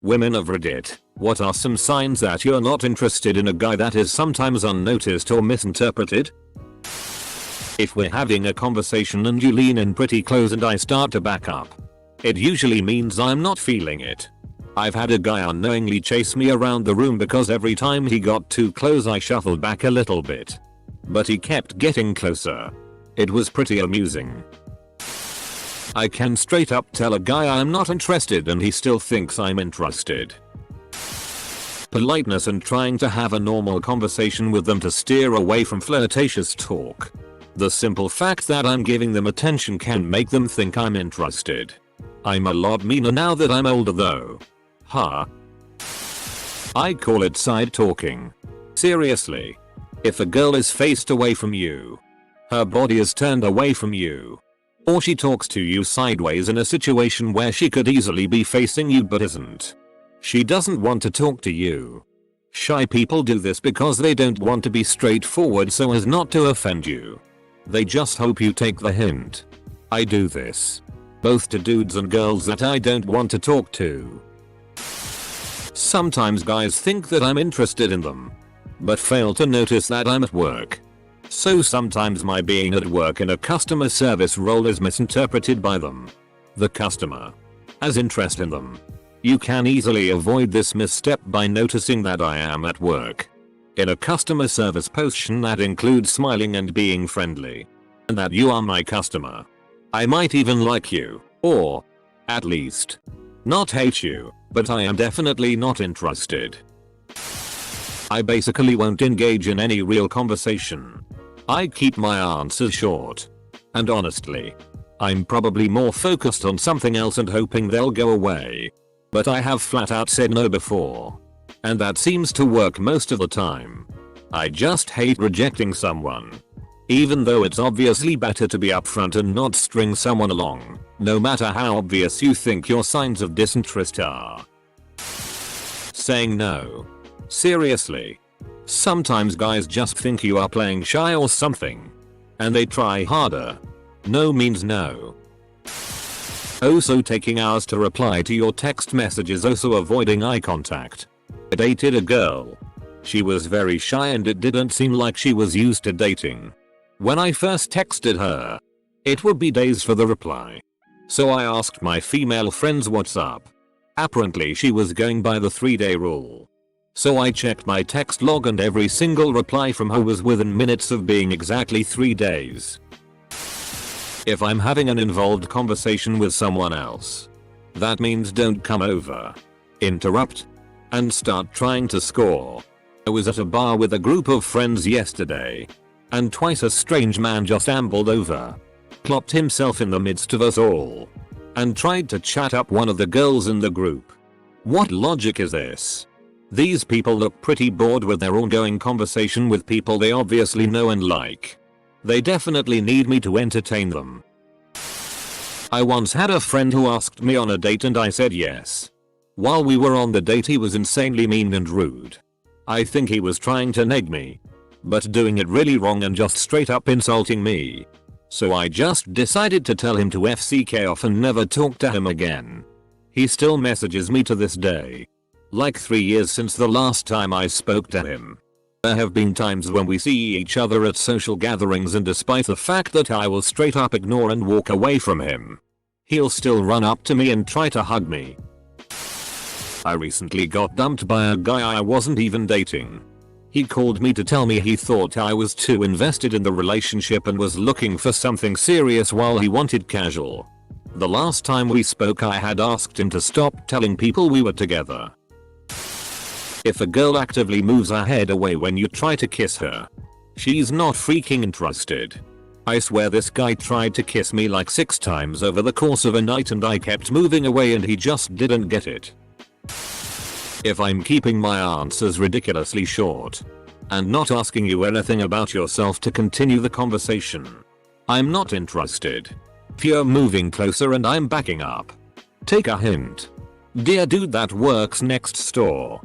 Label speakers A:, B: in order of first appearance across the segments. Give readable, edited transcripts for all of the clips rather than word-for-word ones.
A: Women of Reddit, what are some signs that you're not interested in a guy that is sometimes unnoticed or misinterpreted? If we're having a conversation and you lean in pretty close and I start to back up, it usually means I'm not feeling it. I've had a guy unknowingly chase me around the room because every time he got too close I shuffled back a little bit. But he kept getting closer. It was pretty amusing. I can straight up tell a guy I'm not interested and he still thinks I'm interested. Politeness and trying to have a normal conversation with them to steer away from flirtatious talk. The simple fact that I'm giving them attention can make them think I'm interested. I'm a lot meaner now that I'm older though. Huh? I call it side talking. Seriously. If a girl is faced away from you, her body is turned away from you, or she talks to you sideways in a situation where she could easily be facing you but isn't, she doesn't want to talk to you. Shy people do this because they don't want to be straightforward so as not to offend you. They just hope you take the hint. I do this, both to dudes and girls that I don't want to talk to. Sometimes guys think that I'm interested in them, but fail to notice that I'm at work. So sometimes my being at work in a customer service role is misinterpreted by them, the customer, as interest in them. You can easily avoid this misstep by noticing that I am at work in a customer service position that includes smiling and being friendly, and that you are my customer. I might even like you, or at least not hate you, but I am definitely not interested. I basically won't engage in any real conversation. I keep my answers short. And honestly, I'm probably more focused on something else and hoping they'll go away. But I have flat out said no before. And that seems to work most of the time. I just hate rejecting someone. Even though it's obviously better to be upfront and not string someone along, no matter how obvious you think your signs of disinterest are. Saying no. Seriously. Sometimes guys just think you are playing shy or something, and they try harder. No means no. Also taking hours to reply to your text messages, also avoiding eye contact. I dated a girl. She was very shy and it didn't seem like she was used to dating. When I first texted her, it would be days for the reply. So I asked my female friends what's up. Apparently she was going by the 3-day rule. So I checked my text log and every single reply from her was within minutes of being exactly 3 days. If I'm having an involved conversation with someone else, that means don't come over, interrupt, and start trying to score. I was at a bar with a group of friends yesterday, and twice a strange man just ambled over, plopped himself in the midst of us all, and tried to chat up one of the girls in the group. What logic is this? These people look pretty bored with their ongoing conversation with people they obviously know and like. They definitely need me to entertain them. I once had a friend who asked me on a date and I said yes. While we were on the date he was insanely mean and rude. I think he was trying to neg me, but doing it really wrong and just straight up insulting me. So I just decided to tell him to FCK off and never talk to him again. He still messages me to this day. Like 3 years since the last time I spoke to him. There have been times when we see each other at social gatherings and despite the fact that I will straight up ignore and walk away from him, he'll still run up to me and try to hug me. I recently got dumped by a guy I wasn't even dating. He called me to tell me he thought I was too invested in the relationship and was looking for something serious while he wanted casual. The last time we spoke I had asked him to stop telling people we were together. If a girl actively moves her head away when you try to kiss her, she's not freaking interested. I swear this guy tried to kiss me like 6 times over the course of a night and I kept moving away and he just didn't get it. If I'm keeping my answers ridiculously short and not asking you anything about yourself to continue the conversation, I'm not interested. If you're moving closer and I'm backing up, take a hint. Dear dude that works next store,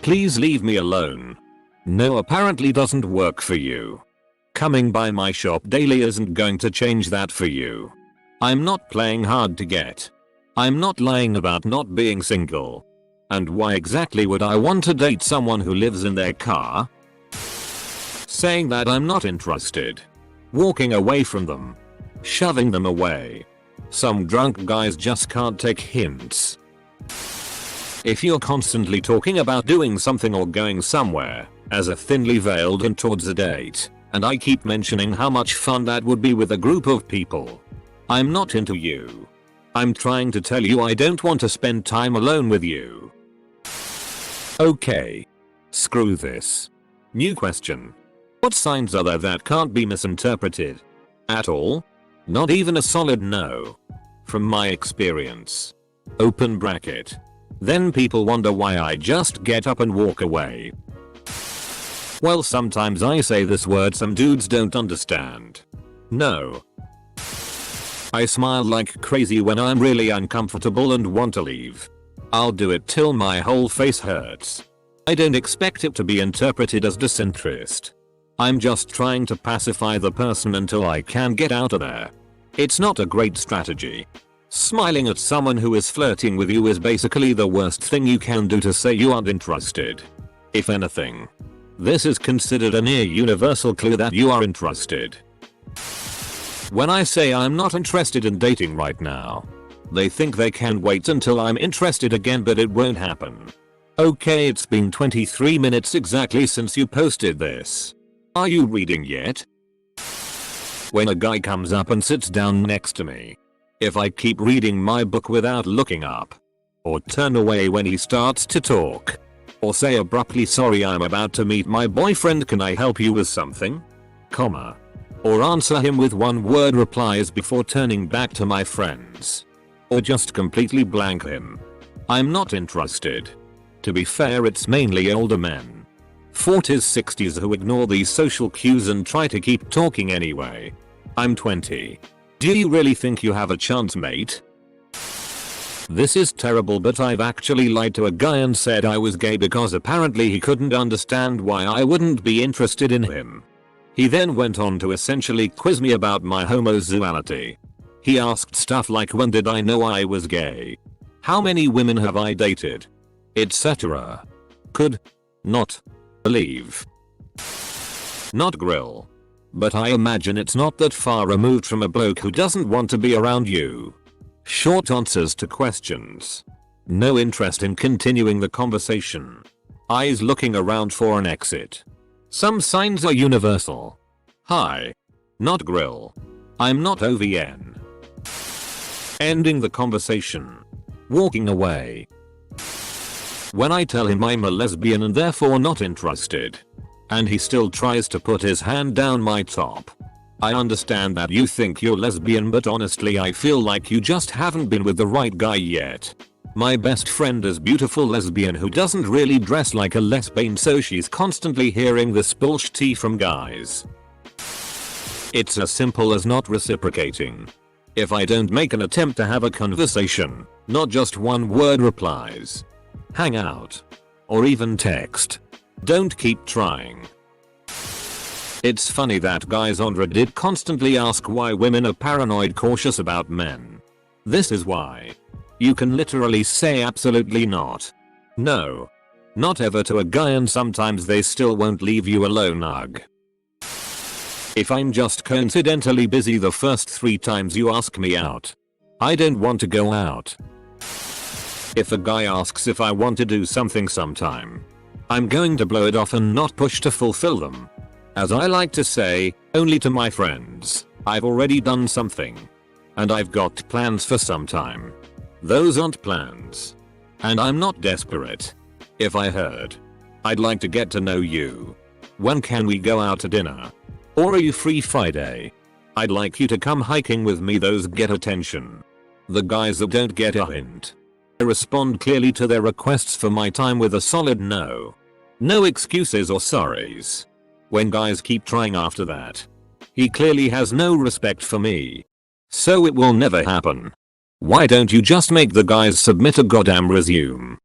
A: please leave me alone. No apparently doesn't work for you. Coming by my shop daily isn't going to change that for you. I'm not playing hard to get. I'm not lying about not being single. And why exactly would I want to date someone who lives in their car? Saying that I'm not interested. Walking away from them. Shoving them away. Some drunk guys just can't take hints. If you're constantly talking about doing something or going somewhere, as a thinly veiled hint towards a date, and I keep mentioning how much fun that would be with a group of people, I'm not into you. I'm trying to tell you I don't want to spend time alone with you. Okay. Screw this. New question. What signs are there that can't be misinterpreted? At all? Not even a solid no. From my experience. Open bracket. Then people wonder why I just get up and walk away. Well, sometimes I say this word some dudes don't understand. No. I smile like crazy when I'm really uncomfortable and want to leave. I'll do it till my whole face hurts. I don't expect it to be interpreted as disinterest. I'm just trying to pacify the person until I can get out of there. It's not a great strategy. Smiling at someone who is flirting with you is basically the worst thing you can do to say you aren't interested. If anything, this is considered a near universal clue that you are interested. When I say I'm not interested in dating right now, they think they can wait until I'm interested again, but it won't happen. Okay, it's been 23 minutes exactly since you posted this. Are you reading yet? When a guy comes up and sits down next to me, if I keep reading my book without looking up, or turn away when he starts to talk, or say abruptly sorry I'm about to meet my boyfriend, can I help you with something? Comma. Or answer him with one word replies before turning back to my friends. Or just completely blank him. I'm not interested. To be fair, it's mainly older men. 40s 60s who ignore these social cues and try to keep talking anyway. I'm 20. Do you really think you have a chance, mate? This is terrible, but I've actually lied to a guy and said I was gay because apparently he couldn't understand why I wouldn't be interested in him. He then went on to essentially quiz me about my homosexuality. He asked stuff like when did I know I was gay? How many women have I dated? Etc. Could not believe. Not grill. But I imagine it's not that far removed from a bloke who doesn't want to be around you. Short answers to questions. No interest in continuing the conversation. Eyes looking around for an exit. Some signs are universal. Hi. Not grill. I'm not OVN. Ending the conversation. Walking away. When I tell him I'm a lesbian and therefore not interested, and he still tries to put his hand down my top. I understand that you think you're lesbian, but honestly I feel like you just haven't been with the right guy yet. My best friend is beautiful lesbian who doesn't really dress like a lesbian, so she's constantly hearing this bullshit from guys. It's as simple as not reciprocating. If I don't make an attempt to have a conversation, not just one word replies, hang out, or even text, don't keep trying. It's funny that guys on Reddit constantly ask why women are paranoid cautious about men. This is why. You can literally say absolutely not. No. Not ever to a guy, and sometimes they still won't leave you alone. Ugh. If I'm just coincidentally busy the first 3 times you ask me out, I don't want to go out. If a guy asks if I want to do something sometime, I'm going to blow it off and not push to fulfill them. As I like to say, only to my friends, I've already done something. And I've got plans for some time. Those aren't plans. And I'm not desperate. If I heard, I'd like to get to know you. When can we go out to dinner? Or are you free Friday? I'd like you to come hiking with me. Those get attention. The guys that don't get a hint, I respond clearly to their requests for my time with a solid no. No excuses or sorries. When guys keep trying after that, he clearly has no respect for me. So it will never happen. Why don't you just make the guys submit a goddamn resume?